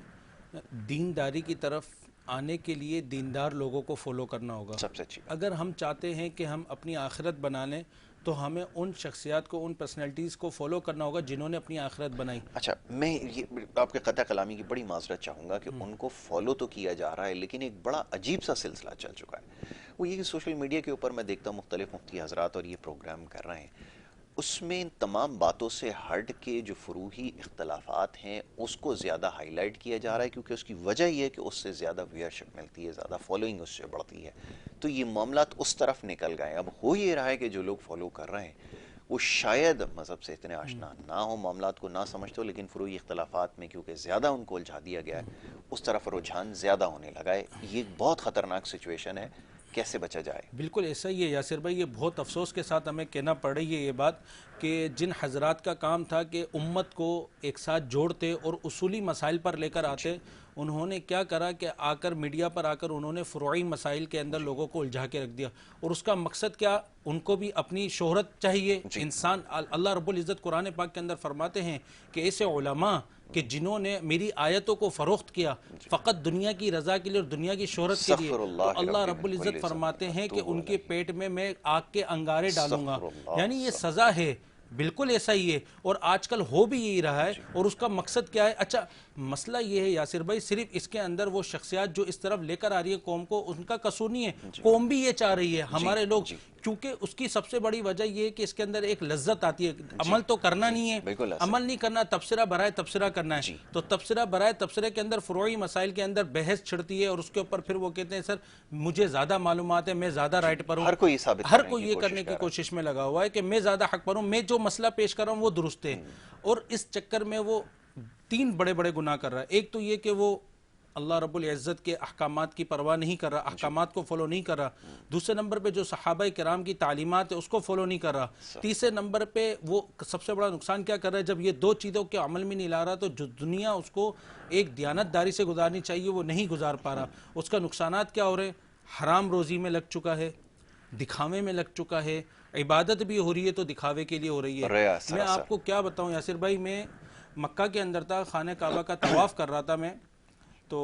دینداری کی طرف آنے کے لیے دیندار لوگوں کو فالو کرنا ہوگا. سب سے اچھی بات. اگر ہم چاہتے ہیں کہ ہم اپنی آخرت بنا لیں تو ہمیں ان شخصیات کو، ان پرسنالٹیز کو فالو کرنا ہوگا جنہوں نے اپنی آخرت بنائی. اچھا، میں یہ آپ کے قطع کلامی کی بڑی معذرت چاہوں گا کہ ان کو فالو تو کیا جا رہا ہے لیکن ایک بڑا عجیب سا سلسلہ چل چکا ہے. وہ یہ کہ سوشل میڈیا کے اوپر میں دیکھتا ہوں مختلف مفتی حضرات اور یہ پروگرام کر رہے ہیں، اس میں ان تمام باتوں سے ہٹ کے جو فروعی اختلافات ہیں اس کو زیادہ ہائی لائٹ کیا جا رہا ہے، کیونکہ اس کی وجہ یہ ہے کہ اس سے زیادہ ویئرشپ ملتی ہے، زیادہ فالوئنگ اس سے بڑھتی ہے، تو یہ معاملات اس طرف نکل گئے. اب ہو یہ رہا ہے کہ جو لوگ فالو کر رہے ہیں وہ شاید مذہب سے اتنے آشنا نہ ہو، معاملات کو نہ سمجھتے ہو، لیکن فروعی اختلافات میں کیونکہ زیادہ ان کو الجھا دیا گیا ہے اس طرف رجحان زیادہ ہونے لگا ہے. یہ ایک بہت خطرناک سچویشن ہے، کیسے بچا جائے؟ بالکل ایسا ہی ہے یاسر بھائی. یہ بہت افسوس کے ساتھ ہمیں کہنا پڑ رہی ہے یہ بات کہ جن حضرات کا کام تھا کہ امت کو ایک ساتھ جوڑتے اور اصولی مسائل پر لے کر آتے، انہوں نے کیا کرا کہ آ کر میڈیا پر آ کر انہوں نے فروعی مسائل کے اندر لوگوں کو الجھا کے رکھ دیا. اور اس کا مقصد کیا؟ ان کو بھی اپنی شہرت چاہیے. انسان اللہ رب العزت قرآن پاک کے اندر فرماتے ہیں کہ ایسے علماء کہ جنہوں نے میری آیتوں کو فروخت کیا فقط دنیا کی رضا کے لیے اور دنیا کی شہرت کے لیے، تو اللہ رب العزت فرماتے ہیں کہ ان کے پیٹ میں آگ کے انگارے ڈالوں گا. یعنی یہ سزا ہے. بالکل ایسا ہی ہے، اور آج کل ہو بھی یہی رہا ہے. اور اس کا مقصد کیا ہے؟ اچھا مسئلہ یہ ہے یاسر بھائی، صرف اس کے اندر وہ شخصیات جو اس طرف لے کر آ رہی ہے قوم کو، ان کا قصور نہیں ہے. قوم بھی یہ چاہ رہی ہے، ہمارے لوگ، کیونکہ اس کی سب سے بڑی وجہ یہ ہے کہ اس کے اندر ایک لذت آتی ہے. عمل تو کرنا نہیں ہے، عمل نہیں کرنا، تبصرہ برائے تبصرہ کرنا ہے. تو تبصرہ برائے تبصرے کے اندر فروعی مسائل کے اندر بحث چھڑتی ہے، اور اس کے اوپر پھر وہ کہتے ہیں سر مجھے زیادہ معلومات ہے، میں زیادہ رائٹ پر ہوں. ہر کوئی یہ کرنے کی کوشش میں لگا ہوا ہے کہ میں زیادہ حق پر ہوں، میں جو مسئلہ پیش کر رہا ہوں وہ درست ہے. اور اس چکر میں وہ تین بڑے بڑے گناہ کر رہا ہے. ایک تو یہ کہ وہ اللہ رب العزت کے احکامات کی پرواہ نہیں کر رہا، احکامات کو فالو نہیں کر رہا. دوسرے نمبر پہ جو صحابہ کرام کی تعلیمات ہے اس کو فالو نہیں کر رہا. تیسرے نمبر پہ وہ سب سے بڑا نقصان کیا کر رہا ہے؟ جب یہ دو چیزوں کے عمل میں نہیں لا رہا تو جو دنیا اس کو ایک دیانت داری سے گزارنی چاہیے وہ نہیں گزار پا رہا. اس کا نقصانات کیا ہو رہے ہیں؟ حرام روزی میں لگ چکا ہے، دکھاوے میں لگ چکا ہے. عبادت بھی ہو رہی ہے تو دکھاوے کے لیے ہو رہی ہے. میں آپ کو کیا بتاؤں یاسر بھائی، میں مکہ کے اندر تھا، خانہ کعبہ کا طواف کر رہا تھا میں، تو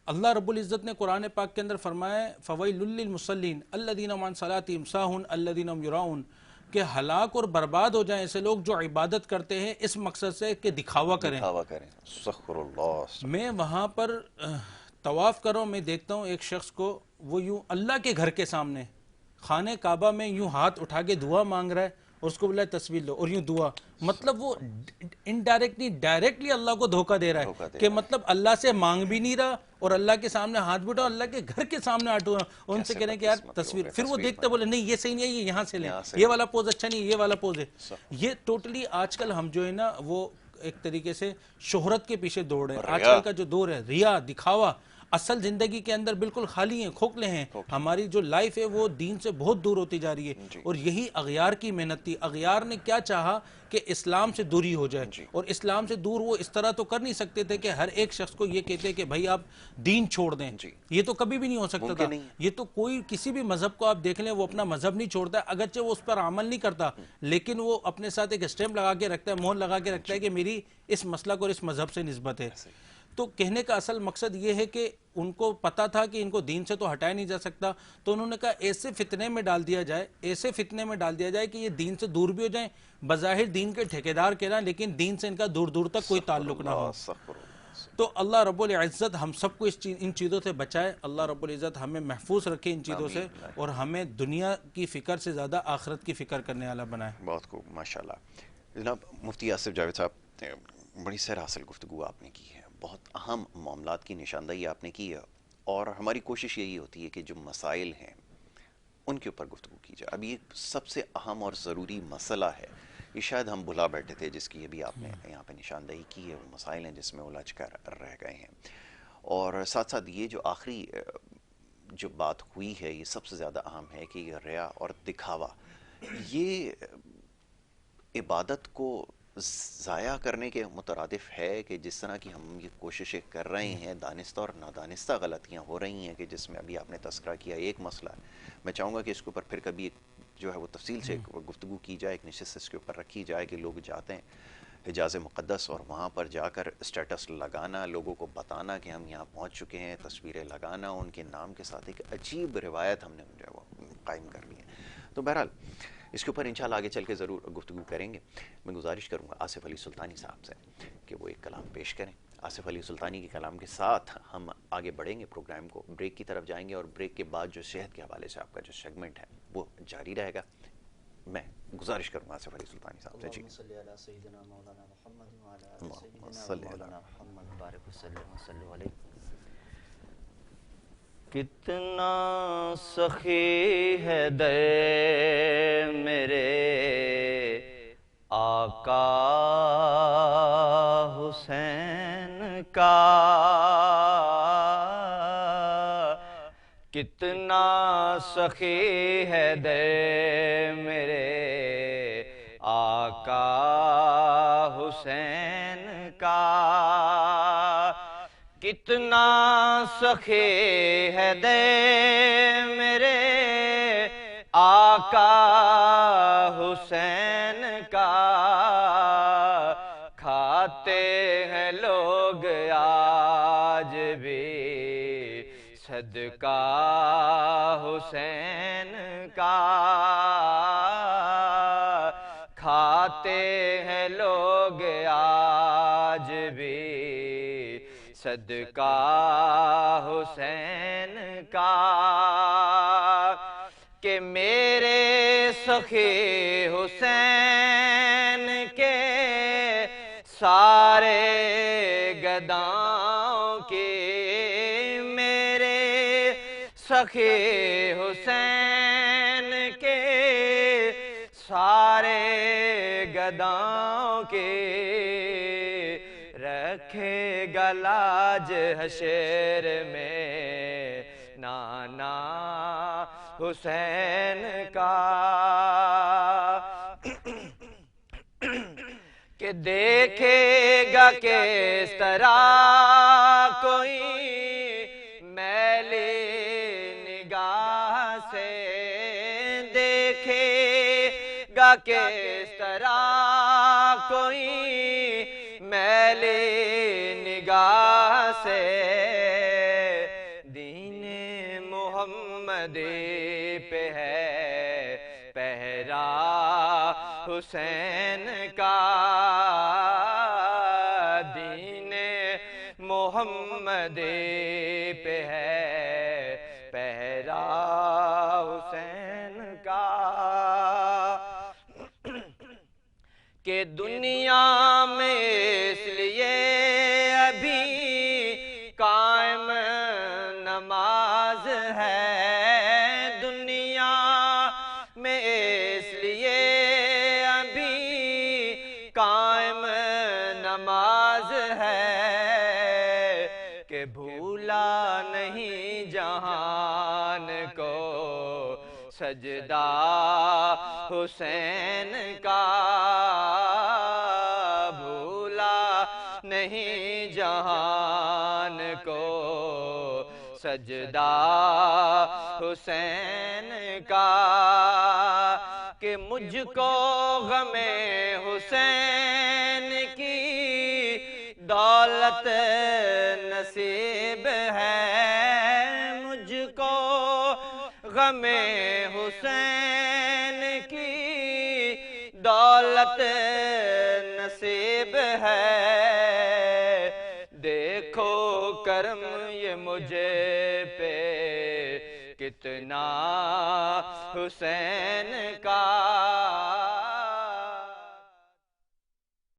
اللہ رب العزت نے قرآن پاک کے اندر فرمایا فَوَيْلٌ لِّلْمُصَلِّينَ الَّذِينَ عَنْ صَلَاتِهِمْ سَاهُونَ الَّذِينَ هُمْ يُرَاءُونَ، کہ ہلاک اور برباد ہو جائیں ایسے لوگ جو عبادت کرتے ہیں اس مقصد سے کہ دکھاوا کریں. سخر اللہ. میں وہاں پر طواف کر رہا ہوں، میں دیکھتا ہوں ایک شخص کو، وہ یوں اللہ کے گھر کے سامنے خانہ کعبہ میں یوں ہاتھ اٹھا کے دعا مانگ رہا ہے، اور اس کو بولا تصویر لو اور یوں دعا. مطلب وہ انڈائریکٹلی ڈائریکٹلی اللہ کو دھوکہ دے رہا ہے کہ مطلب اللہ سے مانگ بھی نہیں رہا اور اللہ کے سامنے ہاتھ بھی اٹھا، اللہ کے گھر کے سامنے ہاتھ اٹھا. ان سے کہہ رہے ہیں کہ یار تصویر، پھر وہ دیکھتے بولے نہیں یہ صحیح نہیں ہے، یہ یہاں سے لیں، یہ والا پوز اچھا نہیں، یہ والا پوز ہے. یہ ٹوٹلی آج کل ہم جو ہے نا وہ ایک طریقے سے شہرت کے پیچھے دوڑ رہے ہیں. آج کل کا جو دور ہے ریا، دکھاوا، اصل زندگی کے اندر بالکل خالی ہیں، کھوکھلے ہیں. ہماری جو لائف ہے وہ دین سے بہت دور ہوتی جا رہی ہے. اور یہی اغیار کی محنت تھی. اغیار نے کیا چاہا کہ اسلام سے دوری ہو جائے، اور اسلام سے دور وہ اس طرح تو کر نہیں سکتے تھے کہ ہر ایک شخص کو یہ کہتے کہ بھائی آپ دین چھوڑ دیں. یہ تو کبھی بھی نہیں ہو سکتا تھا. یہ تو کوئی کسی بھی مذہب کو آپ دیکھ لیں وہ اپنا مذہب نہیں چھوڑتا، اگرچہ وہ اس پر عمل نہیں کرتا لیکن وہ اپنے ساتھ ایک اسٹیمپ لگا کے رکھتا ہے، مہر لگا کے رکھتا ہے کہ میری اس مسلک اور اس مذہب سے نسبت ہے. تو کہنے کا اصل مقصد یہ ہے کہ ان کو پتا تھا کہ ان کو دین سے تو ہٹایا نہیں جا سکتا، تو انہوں نے کہا ایسے فتنے میں ڈال دیا جائے، ایسے فتنے میں ڈال دیا جائے کہ یہ دین سے دور بھی ہو جائیں، بظاہر دین کے ٹھیکیدار کہنا لیکن دین سے ان کا دور دور تک کوئی تعلق نہ ہو. تو اللہ رب العزت ہم سب کو ان چیزوں سے بچائے. اللہ رب العزت ہمیں محفوظ رکھے ان چیزوں سے، اور ہمیں دنیا کی فکر سے زیادہ آخرت کی فکر کرنے والا بنائے. بہت خوب، ماشاءاللہ. جناب مفتی آصف جاوید صاحب، بڑی سیر حاصل گفتگو آپ نے کی ہے، بہت اہم معاملات کی نشاندہی آپ نے کی ہے، اور ہماری کوشش یہی ہوتی ہے کہ جو مسائل ہیں ان کے اوپر گفتگو کی جائے. اب یہ سب سے اہم اور ضروری مسئلہ ہے، یہ شاید ہم بھلا بیٹھے تھے، جس کی ابھی آپ نے یہاں پہ نشاندہی کی ہے. وہ مسائل ہیں جس میں الجھ کر رہ گئے ہیں، اور ساتھ ساتھ یہ جو آخری جو بات ہوئی ہے یہ سب سے زیادہ اہم ہے کہ یہ ریا اور دکھاوا یہ عبادت کو ضائع کرنے کے مترادف ہے، کہ جس طرح کی ہم یہ کوششیں کر رہے ہیں، دانستہ اور نادانستہ غلطیاں ہو رہی ہیں، کہ جس میں ابھی آپ نے تذکرہ کیا ایک مسئلہ ہے. میں چاہوں گا کہ اس کے اوپر پھر کبھی جو ہے وہ تفصیل سے گفتگو کی جائے، ایک نشست اس کے اوپر رکھی جائے کہ لوگ جاتے ہیں حجاز مقدس اور وہاں پر جا کر اسٹیٹس لگانا، لوگوں کو بتانا کہ ہم یہاں پہنچ چکے ہیں، تصویریں لگانا ان کے نام کے ساتھ، ایک عجیب روایت ہم نے جو ہے وہ قائم کر لی ہے. تو بہرحال اس کے اوپر انشاءاللہ آگے چل کے ضرور گفتگو کریں گے. میں گزارش کروں گا آصف علی سلطانی صاحب سے کہ وہ ایک کلام پیش کریں. آصف علی سلطانی کے کلام کے ساتھ ہم آگے بڑھیں گے، پروگرام کو بریک کی طرف جائیں گے، اور بریک کے بعد جو صحت کے حوالے سے آپ کا جو سیگمنٹ ہے وہ جاری رہے گا. میں گزارش کروں گا آصف علی سلطانی صاحب سے. جی اللہم صلی علی سیدنا مولانا محمد وعلی آل اللہم سیدنا صلی مولانا محمد بارک وسلم وصلو علیہ. کتنا سخی ہے در میرے آقا حسین کا، کتنا سخی ہے در میرے آقا حسین کا، کتنا سخی ہے در میرے آقا حسین کا، کھاتے ہیں لوگ آج بھی صدقہ حسین کا، کھاتے ہیں لوگ آج بھی صدقہ حسین کا، کہ میرے سخی حسین کے سارے گداؤں کی، میرے سخی حسین کے سارے گداؤں کی، رکھے گا لاج حشر میں نانا حسین کا، کہ دیکھے گا کس طرح کوئی میلی نگاہ سے، دیکھے گا کس طرح کوئی میلی نگاہ سے، دین محمدی پہ ہے پہرا حسین کا، دین محمدی پہ ہے پہرا حسین کا، کہ دنیا میں اس لیے ابھی قائم نماز ہے، دنیا میں اس لیے ابھی قائم نماز ہے، کہ بھولا نہیں جہان کو سجدہ حسین کا، بھولا نہیں جہان کو سجدہ حسین کا، کہ مجھ کو غم حسین کی دولت نصیب ہے، مجھ کو غم حسین کی دولت نصیب ہے، دیکھو کرم یہ مجھے پہ کتنا حسین کا،